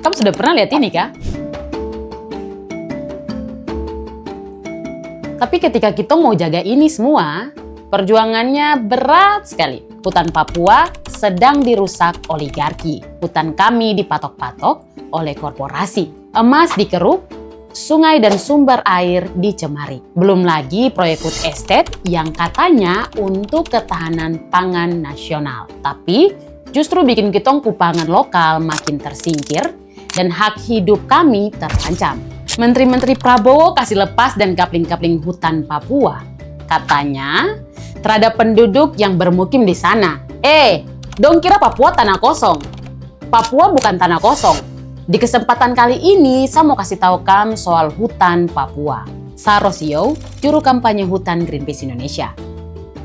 Kamu sudah pernah lihat ini kah? Tapi ketika kita mau jaga ini semua, perjuangannya berat sekali. Hutan Papua sedang dirusak oligarki. Hutan kami dipatok-patok oleh korporasi. Emas dikeruk, sungai dan sumber air dicemari. Belum lagi proyek food estate yang katanya untuk ketahanan pangan nasional. Tapi justru bikin kitong pangan lokal makin tersingkir dan hak hidup kami terancam. Menteri-menteri Prabowo kasih lepas dan kapling-kapling hutan Papua. Katanya terhadap penduduk yang bermukim di sana. Dong kira Papua tanah kosong. Papua bukan tanah kosong. Di kesempatan kali ini saya mau kasih tahu kamu soal hutan Papua. Saya Rosio, juru kampanye hutan Greenpeace Indonesia.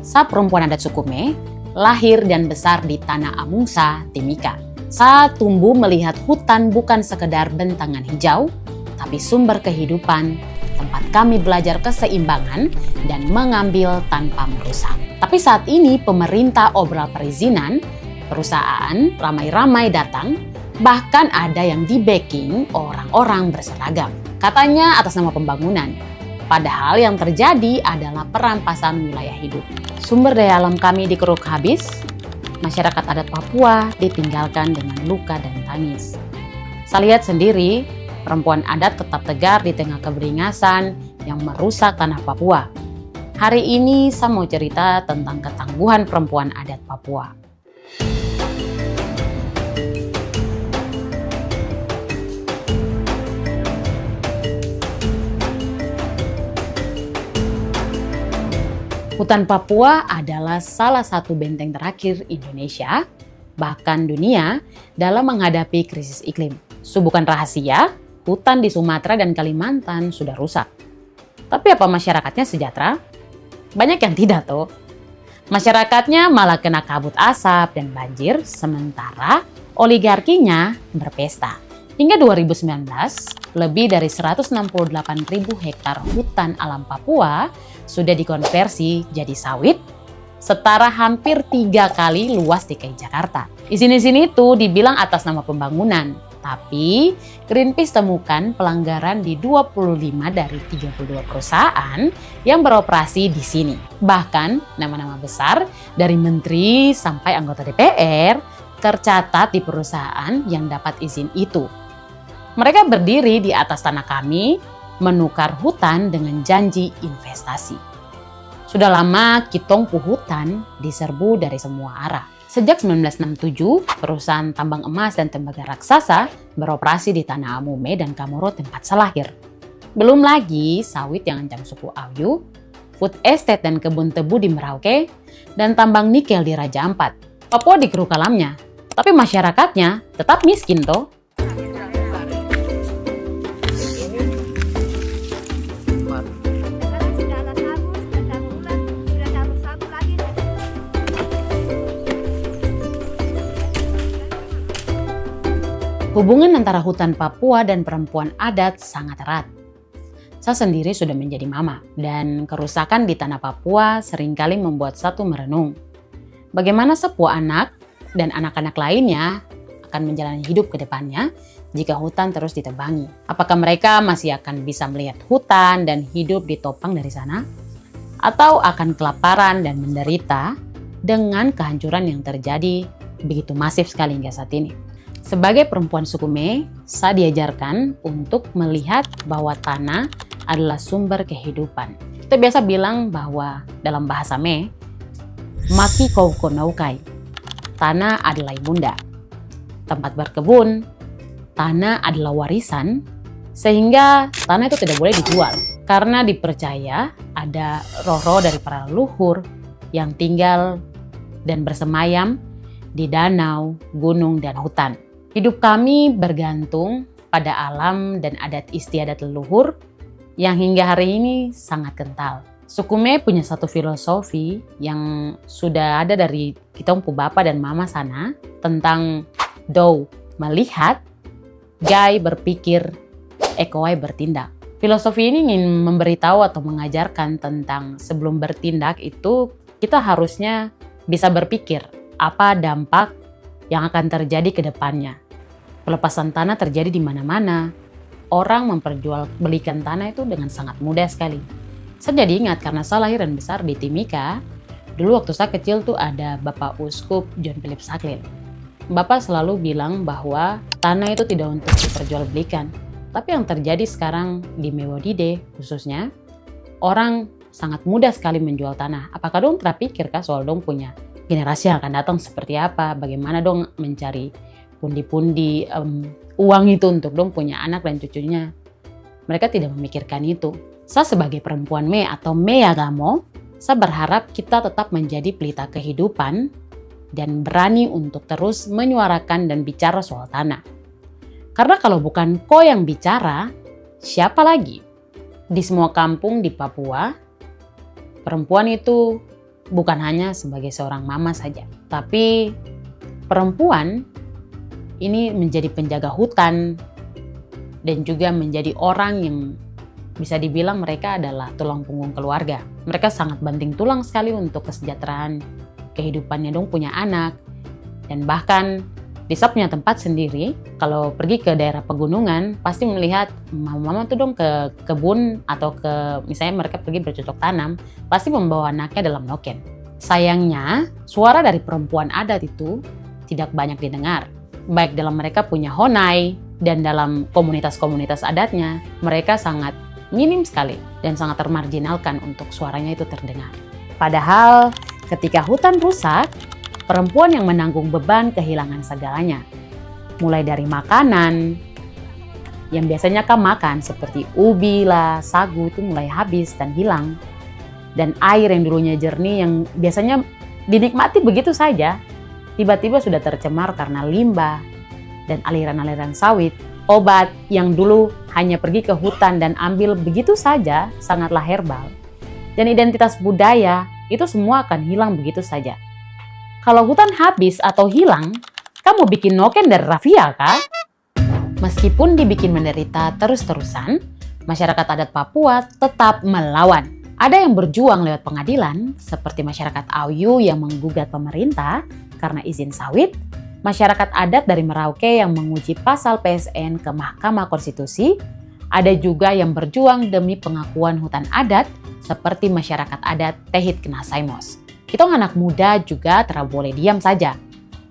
Saya perempuan adat suku Me, lahir dan besar di Tanah Amungsa, Timika. Saya tumbuh melihat hutan bukan sekedar bentangan hijau, tapi sumber kehidupan, tempat kami belajar keseimbangan dan mengambil tanpa merusak. Tapi saat ini pemerintah obrol perizinan, perusahaan ramai-ramai datang, bahkan ada yang di-backing orang-orang berseragam. Katanya atas nama pembangunan. Padahal yang terjadi adalah perampasan wilayah hidup. Sumber daya alam kami dikeruk habis, masyarakat adat Papua ditinggalkan dengan luka dan tangis. Saya lihat sendiri, perempuan adat tetap tegar di tengah keberingasan yang merusak tanah Papua. Hari ini saya mau cerita tentang ketangguhan perempuan adat Papua. Hutan Papua adalah salah satu benteng terakhir Indonesia, bahkan dunia, dalam menghadapi krisis iklim. Bukan rahasia, hutan di Sumatera dan Kalimantan sudah rusak. Tapi apa masyarakatnya sejahtera? Banyak yang tidak tuh. Masyarakatnya malah kena kabut asap dan banjir, sementara oligarkinya berpesta. Hingga 2019, lebih dari 168.000 hektar hutan alam Papua sudah dikonversi jadi sawit, setara hampir 3 kali luas DKI Jakarta. Izin-izin itu dibilang atas nama pembangunan, tapi Greenpeace temukan pelanggaran di 25 dari 32 perusahaan yang beroperasi di sini. Bahkan nama-nama besar dari menteri sampai anggota DPR tercatat di perusahaan yang dapat izin itu. Mereka berdiri di atas tanah kami, menukar hutan dengan janji investasi. Sudah lama kitong hutan diserbu dari semua arah. Sejak 1967, perusahaan tambang emas dan tembaga raksasa beroperasi di Tanah Amume dan Kamoro tempat saya lahir. Belum lagi sawit yang ancam suku Ayu, food estate dan kebun tebu di Merauke, dan tambang nikel di Raja Ampat. Papua dikeruk alamnya, tapi masyarakatnya tetap miskin toh. Hubungan antara hutan Papua dan perempuan adat sangat erat. Saya sendiri sudah menjadi mama, dan kerusakan di tanah Papua seringkali membuat satu merenung. Bagaimana sebuah anak dan anak-anak lainnya akan menjalani hidup ke depannya jika hutan terus ditebangi? Apakah mereka masih akan bisa melihat hutan dan hidup ditopang dari sana? Atau akan kelaparan dan menderita dengan kehancuran yang terjadi begitu masif sekali hingga saat ini? Sebagai perempuan suku Me, saya diajarkan untuk melihat bahwa tanah adalah sumber kehidupan. Kita biasa bilang bahwa dalam bahasa Me, maki kau konaukai, tanah adalah ibunda. Tempat berkebun, tanah adalah warisan, sehingga tanah itu tidak boleh dijual. Karena dipercaya ada roh-roh dari para leluhur yang tinggal dan bersemayam di danau, gunung, dan hutan. Hidup kami bergantung pada alam dan adat istiadat leluhur yang hingga hari ini sangat kental. Suku Me punya satu filosofi yang sudah ada dari kita bapak dan mama sana tentang do melihat, gai berpikir, ekowai bertindak. Filosofi ini ingin memberitahu atau mengajarkan tentang sebelum bertindak itu kita harusnya bisa berpikir apa dampak yang akan terjadi ke depannya. Pelepasan tanah terjadi di mana-mana. Orang memperjualbelikan tanah itu dengan sangat mudah sekali. Saya jadi ingat karena saya lahir dan besar di Timika. Dulu waktu saya kecil tuh ada Bapak Uskup John Philip Saklin. Bapak selalu bilang bahwa tanah itu tidak untuk diperjualbelikan. Tapi yang terjadi sekarang di Mewodide khususnya, orang sangat mudah sekali menjual tanah. Apakah dong terpikir kah soal dong punya generasi yang akan datang seperti apa? Bagaimana dong mencari pundi-pundi uang itu untuk dong punya anak dan cucunya? Mereka tidak memikirkan itu. Saya sebagai perempuan Me atau Meyagamo, saya berharap kita tetap menjadi pelita kehidupan dan berani untuk terus menyuarakan dan bicara soal tanah. Karena kalau bukan kau yang bicara, siapa lagi? Di semua kampung di Papua, perempuan itu bukan hanya sebagai seorang mama saja. Tapi perempuan ini menjadi penjaga hutan dan juga menjadi orang yang bisa dibilang mereka adalah tulang punggung keluarga. Mereka sangat banting tulang sekali untuk kesejahteraan kehidupannya dong punya anak. Dan bahkan di saya punya tempat sendiri, kalau pergi ke daerah pegunungan, pasti melihat mama-mama tuh dong ke kebun atau ke misalnya mereka pergi bercocok tanam, pasti membawa anaknya dalam noken. Sayangnya, suara dari perempuan adat itu tidak banyak didengar. Baik dalam mereka punya honai dan dalam komunitas-komunitas adatnya, mereka sangat minim sekali dan sangat termarginalkan untuk suaranya itu terdengar. Padahal ketika hutan rusak, perempuan yang menanggung beban kehilangan segalanya. Mulai dari makanan, yang biasanya kan makan seperti ubi lah, sagu itu mulai habis dan hilang. Dan air yang dulunya jernih yang biasanya dinikmati begitu saja, tiba-tiba sudah tercemar karena limbah dan aliran-aliran sawit. Obat yang dulu hanya pergi ke hutan dan ambil begitu saja sangatlah herbal. Dan identitas budaya itu semua akan hilang begitu saja. Kalau hutan habis atau hilang, kamu bikin noken dari rafia kah? Meskipun dibikin menderita terus-terusan, masyarakat adat Papua tetap melawan. Ada yang berjuang lewat pengadilan, seperti masyarakat Auyu yang menggugat pemerintah karena izin sawit, masyarakat adat dari Merauke yang menguji pasal PSN ke Mahkamah Konstitusi, ada juga yang berjuang demi pengakuan hutan adat, seperti masyarakat adat Tehit Knasaimos. Kita anak muda juga tidak boleh diam saja.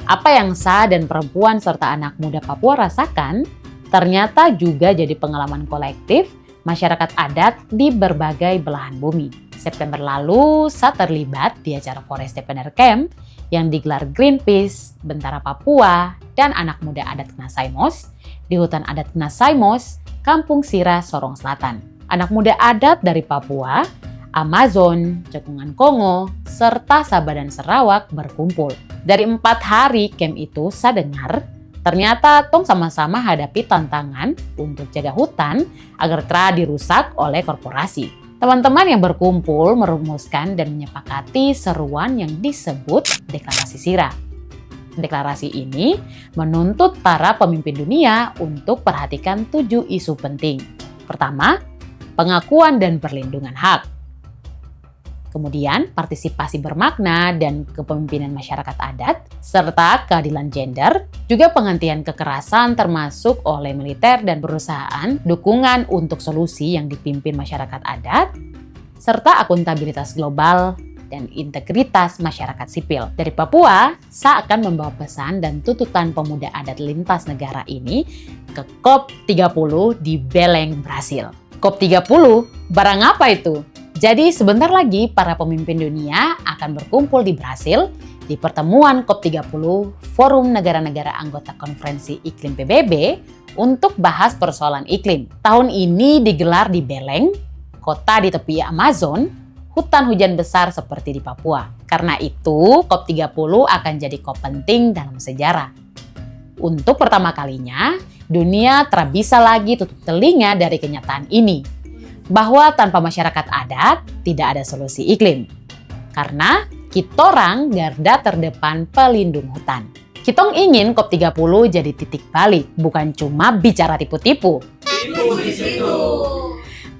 Apa yang saya dan perempuan serta anak muda Papua rasakan ternyata juga jadi pengalaman kolektif masyarakat adat di berbagai belahan bumi. September lalu, saya terlibat di acara Forest Defender Camp yang digelar Greenpeace, Bentara Papua, dan anak muda adat Knasaimos di hutan adat Knasaimos, Kampung Sira, Sorong Selatan. Anak muda adat dari Papua, Amazon, Cekungan Kongo, serta Sabah dan Sarawak berkumpul. Dari 4 hari camp itu saya dengar, ternyata tong sama-sama hadapi tantangan untuk jaga hutan agar tidak dirusak oleh korporasi. Teman-teman yang berkumpul merumuskan dan menyepakati seruan yang disebut Deklarasi Sira. Deklarasi ini menuntut para pemimpin dunia untuk perhatikan 7 isu penting. Pertama, pengakuan dan perlindungan hak. Kemudian, partisipasi bermakna dan kepemimpinan masyarakat adat, serta keadilan gender, juga penghentian kekerasan termasuk oleh militer dan perusahaan, dukungan untuk solusi yang dipimpin masyarakat adat, serta akuntabilitas global dan integritas masyarakat sipil. Dari Papua, saya akan membawa pesan dan tuntutan pemuda adat lintas negara ini ke COP30 di Belém, Brasil. COP30, barang apa itu? Jadi sebentar lagi para pemimpin dunia akan berkumpul di Brasil di pertemuan COP30 Forum Negara-Negara Anggota Konferensi Iklim PBB untuk bahas persoalan iklim. Tahun ini digelar di Belém, kota di tepi Amazon, hutan hujan besar seperti di Papua. Karena itu COP30 akan jadi COP penting dalam sejarah. Untuk pertama kalinya, dunia tak bisa lagi tutup telinga dari kenyataan ini. Bahwa tanpa masyarakat adat tidak ada solusi iklim. Karena kitorang garda terdepan pelindung hutan. Kitong ingin COP30 jadi titik balik, bukan cuma bicara tipu-tipu.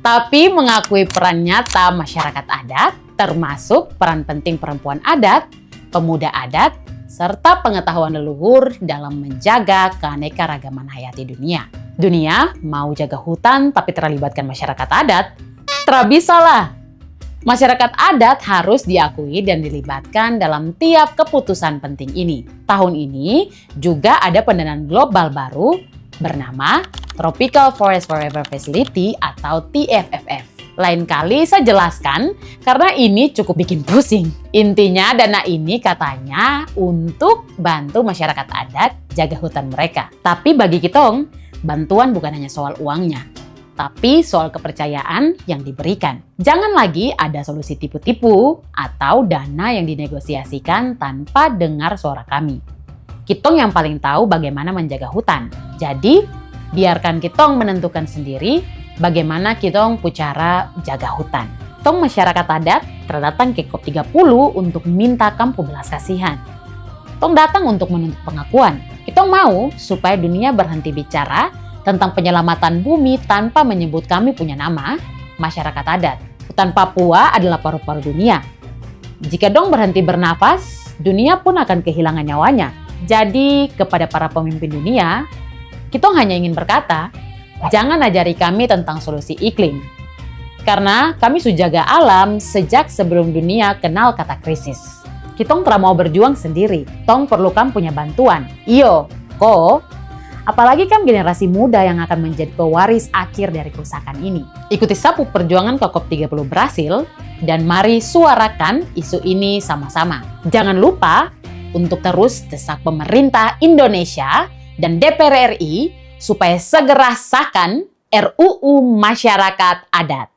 Tapi mengakui peran nyata masyarakat adat, termasuk peran penting perempuan adat, pemuda adat, serta pengetahuan leluhur dalam menjaga keanekaragaman hayati dunia. Dunia mau jaga hutan tapi terlibatkan masyarakat adat? Bisa lah. Masyarakat adat harus diakui dan dilibatkan dalam tiap keputusan penting ini. Tahun ini juga ada pendanaan global baru bernama Tropical Forest Forever Facility atau TFFF. Lain kali saya jelaskan karena ini cukup bikin pusing. Intinya dana ini katanya untuk bantu masyarakat adat jaga hutan mereka. Tapi bagi kitong, bantuan bukan hanya soal uangnya, tapi soal kepercayaan yang diberikan. Jangan lagi ada solusi tipu-tipu atau dana yang dinegosiasikan tanpa dengar suara kami. Kitong yang paling tahu bagaimana menjaga hutan. Jadi, biarkan kitong menentukan sendiri bagaimana kitong cara jaga hutan. Tong masyarakat adat terdatang ke COP30 untuk minta kampu belas kasihan. Tong datang untuk menuntut pengakuan. Kitong mau supaya dunia berhenti bicara tentang penyelamatan bumi tanpa menyebut kami punya nama, masyarakat adat. Hutan Papua adalah paru-paru dunia. Jika dong berhenti bernafas, dunia pun akan kehilangan nyawanya. Jadi kepada para pemimpin dunia, kitong hanya ingin berkata, jangan ajari kami tentang solusi iklim. Karena kami sudah jaga alam sejak sebelum dunia kenal kata krisis. Kitong telah mau berjuang sendiri. Tong perlukan punya bantuan. Iyo, kok. Apalagi kan generasi muda yang akan menjadi pewaris akhir dari kerusakan ini. Ikuti sapu perjuangan ke COP30 Brasil dan mari suarakan isu ini sama-sama. Jangan lupa untuk terus desak pemerintah Indonesia dan DPR RI supaya segera sahkan RUU Masyarakat Adat.